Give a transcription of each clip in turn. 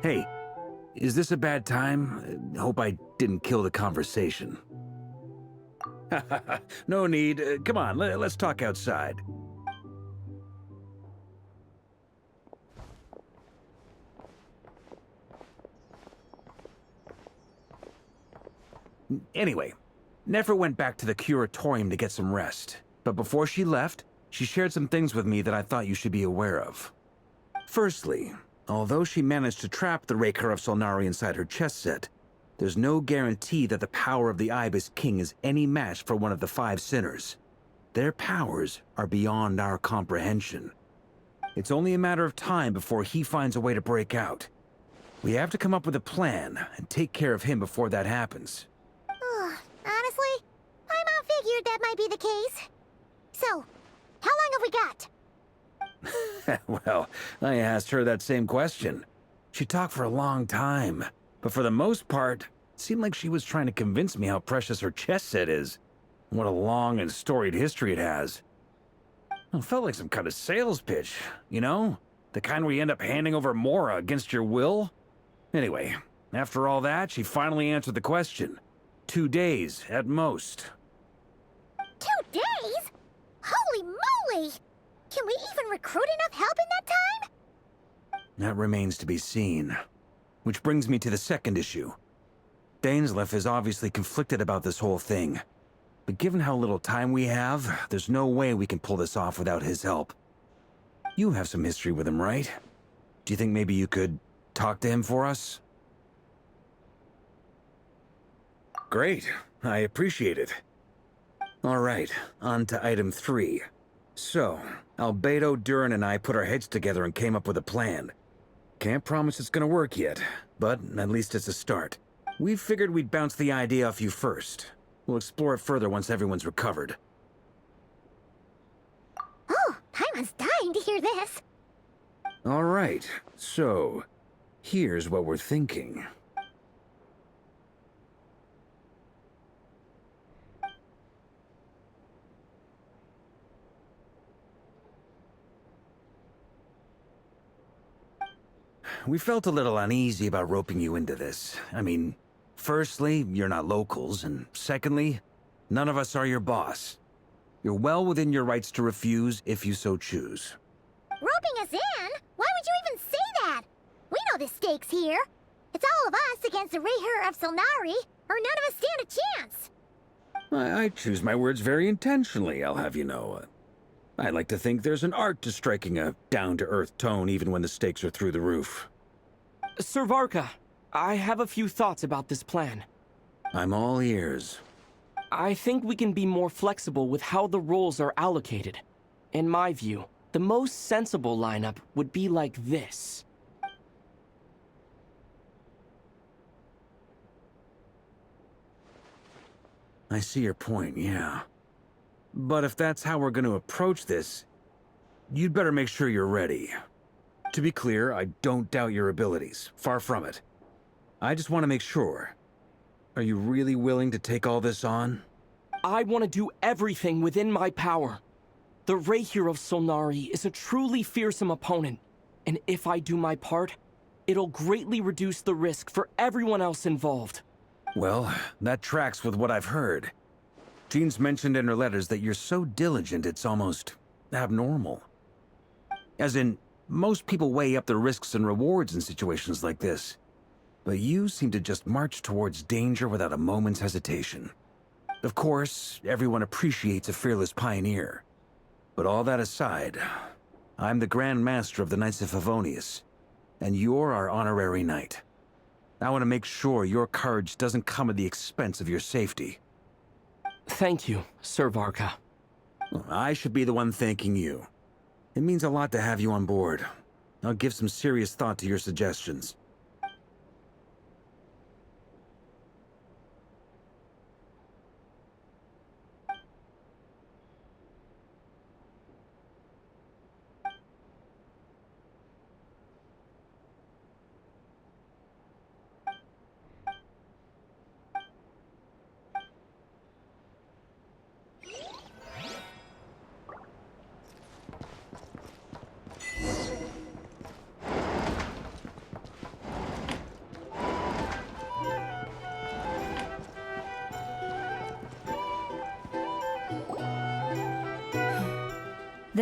Hey, is this a bad time? Hope I didn't kill the conversation. No need. Come on, let's talk outside. Anyway, Nefer went back to the curatorium to get some rest. But before she left, she shared some things with me that I thought you should be aware of. Firstly, although she managed to trap the Raker of Solnari inside her chess set, there's no guarantee that the power of the Ibis King is any match for one of the 5 sinners. Their powers are beyond our comprehension. It's only a matter of time before he finds a way to break out. We have to come up with a plan and take care of him before that happens. Honestly, my mom figured that might be the case. So, how long have we got? Well, I asked her that same question. She talked for a long time, but for the most part, it seemed like she was trying to convince me how precious her chess set is. What a long and storied history it has. It felt like some kind of sales pitch, you know? The kind where you end up handing over Mora against your will? Anyway, after all that, she finally answered the question. 2 days, at most. 2 days? Holy moly! Can we even recruit enough help in that time? That remains to be seen. Which brings me to the second issue. Dainsleif is obviously conflicted about this whole thing. But given how little time we have, there's no way we can pull this off without his help. You have some history with him, right? Do you think maybe you could talk to him for us? Great. I appreciate it. All right, on to item 3. So, Albedo, Durin, and I put our heads together and came up with a plan. Can't promise it's gonna work yet, but at least it's a start. We figured we'd bounce the idea off you first. We'll explore it further once everyone's recovered. Oh, Paimon's dying to hear this. All right, so here's what we're thinking. We felt a little uneasy about roping you into this. I mean, firstly, you're not locals, and secondly, none of us are your boss. You're well within your rights to refuse if you so choose. Roping us in? Why would you even say that? We know the stakes here. It's all of us against the Rayher of Solnari, or none of us stand a chance. I choose my words very intentionally, I'll have you know. I like to think there's an art to striking a down-to-earth tone even when the stakes are through the roof. Sir Varka, I have a few thoughts about this plan. I'm all ears. I think we can be more flexible with how the roles are allocated. In my view, the most sensible lineup would be like this. I see your point, yeah. But if that's how we're going to approach this, you'd better make sure you're ready. To be clear, I don't doubt your abilities. Far from it. I just want to make sure. Are you really willing to take all this on? I want to do everything within my power. The Rayher of Solnari is a truly fearsome opponent, and if I do my part, it'll greatly reduce the risk for everyone else involved. Well, that tracks with what I've heard. Jean's mentioned in her letters that you're so diligent it's almost abnormal. As in, most people weigh up the risks and rewards in situations like this. But you seem to just march towards danger without a moment's hesitation. Of course, everyone appreciates a fearless pioneer. But all that aside, I'm the Grand Master of the Knights of Favonius, and you're our honorary knight. I want to make sure your courage doesn't come at the expense of your safety. Thank you, Sir Varka. I should be the one thanking you. It means a lot to have you on board. I'll give some serious thought to your suggestions.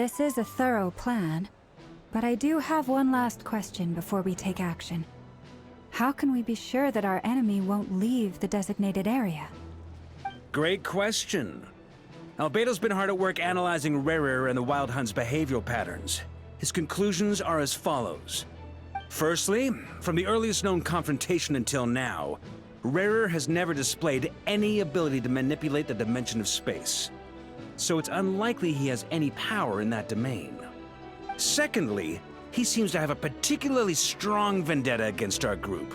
This is a thorough plan, but I do have one last question before we take action. How can we be sure that our enemy won't leave the designated area? Great question. Albedo's been hard at work analyzing Rarer and the Wild Hunt's behavioral patterns. His conclusions are as follows. Firstly, from the earliest known confrontation until now, Rarer has never displayed any ability to manipulate the dimension of space. So it's unlikely he has any power in that domain. Secondly, he seems to have a particularly strong vendetta against our group.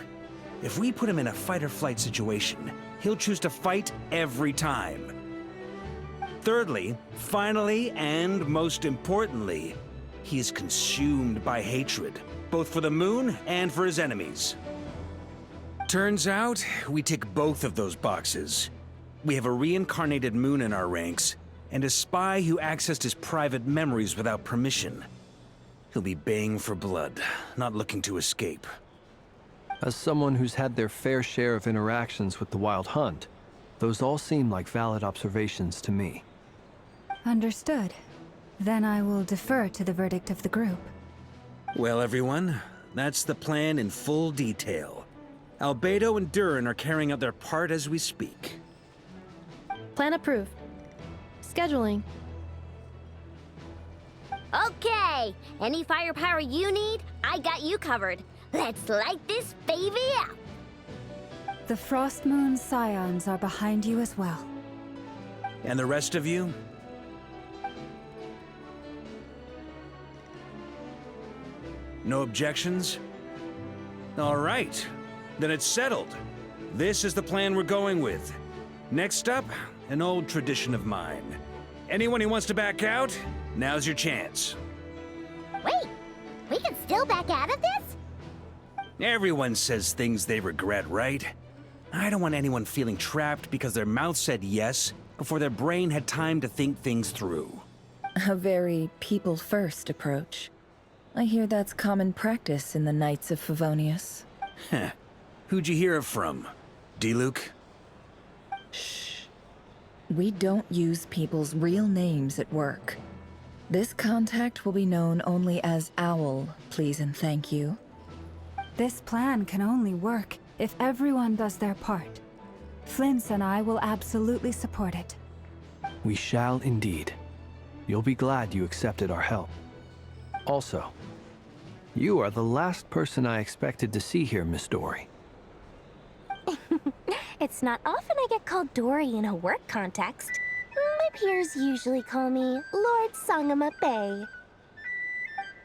If we put him in a fight-or-flight situation, he'll choose to fight every time. Thirdly, finally, and most importantly, he is consumed by hatred, both for the moon and for his enemies. Turns out, we tick both of those boxes. We have a reincarnated moon in our ranks, and a spy who accessed his private memories without permission. He'll be baying for blood, not looking to escape. As someone who's had their fair share of interactions with the Wild Hunt, those all seem like valid observations to me. Understood. Then I will defer to the verdict of the group. Well, everyone, that's the plan in full detail. Albedo and Duran are carrying out their part as we speak. Plan approved. Scheduling. Okay, any firepower you need, I got you covered. Let's light this baby up. The Frost Moon Scions are behind you as well. And the rest of you? No objections? All right, then it's settled. This is the plan we're going with. Next up, an old tradition of mine. Anyone who wants to back out, now's your chance. Wait, we can still back out of this? Everyone says things they regret, right? I don't want anyone feeling trapped because their mouth said yes before their brain had time to think things through. A very people-first approach. I hear that's common practice in the Knights of Favonius. Heh. Who'd you hear it from? D-Luke? Shh. We don't use people's real names at work. This contact will be known only as Owl, please and thank you. This plan can only work if everyone does their part. Flint's and I will absolutely support it. We shall indeed. You'll be glad you accepted our help. Also, you are the last person I expected to see here, Miss Dory. It's not often I get called Dory in a work context. My peers usually call me Lord Sangama Bay.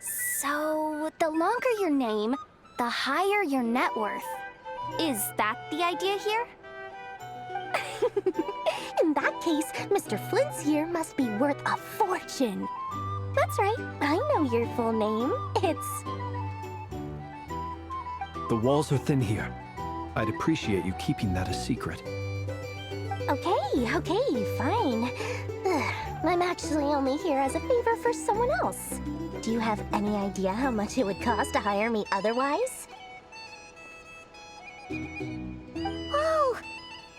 So, the longer your name, the higher your net worth. Is that the idea here? In that case, Mr. Flint's here must be worth a fortune. That's right, I know your full name. It's... The walls are thin here. I'd appreciate you keeping that a secret. Okay, fine. Ugh, I'm actually only here as a favor for someone else. Do you have any idea how much it would cost to hire me otherwise? Whoa!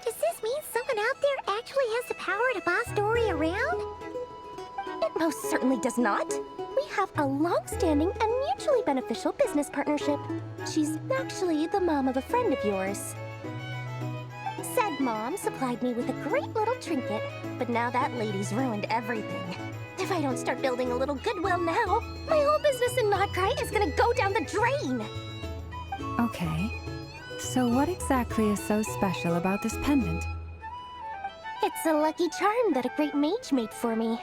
Does this mean someone out there actually has the power to boss Dory around? It most certainly does not. We have a long-standing and mutually beneficial business partnership. She's actually the mom of a friend of yours. Said mom supplied me with a great little trinket, but now that lady's ruined everything. If I don't start building a little goodwill now, my whole business in Notcry is gonna go down the drain! Okay. So what exactly is so special about this pendant? It's a lucky charm that a great mage made for me.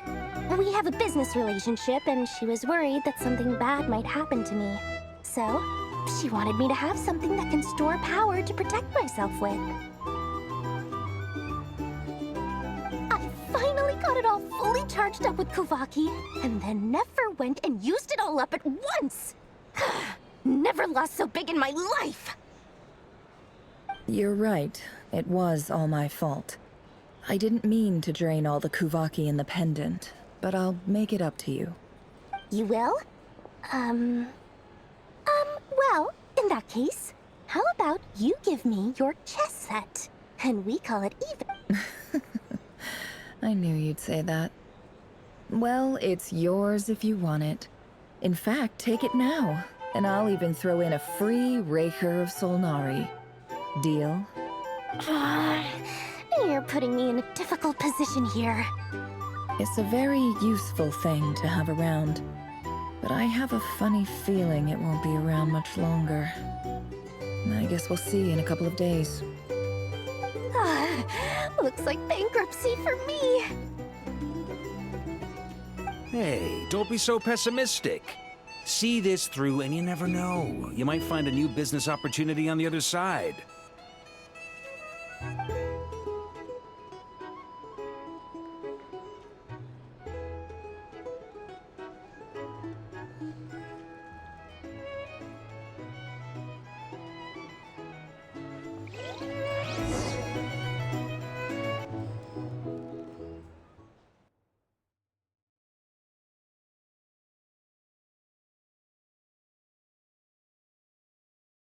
We have a business relationship, and she was worried that something bad might happen to me. So, she wanted me to have something that can store power to protect myself with. I finally got it all fully charged up with Kuvaki, and then never went and used it all up at once! Never lost so big in my life! You're right. It was all my fault. I didn't mean to drain all the Kuvaki in the pendant, but I'll make it up to you. You will? Well, in that case, how about you give me your chess set, and we call it even? I knew you'd say that. Well, it's yours if you want it. In fact, take it now, and I'll even throw in a free Raker of Solnari. Deal? You're putting me in a difficult position here. It's a very useful thing to have around, but I have a funny feeling it won't be around much longer. I guess we'll see in a couple of days. Looks like bankruptcy for me. Hey, don't be so pessimistic. See this through and you never know. You might find a new business opportunity on the other side.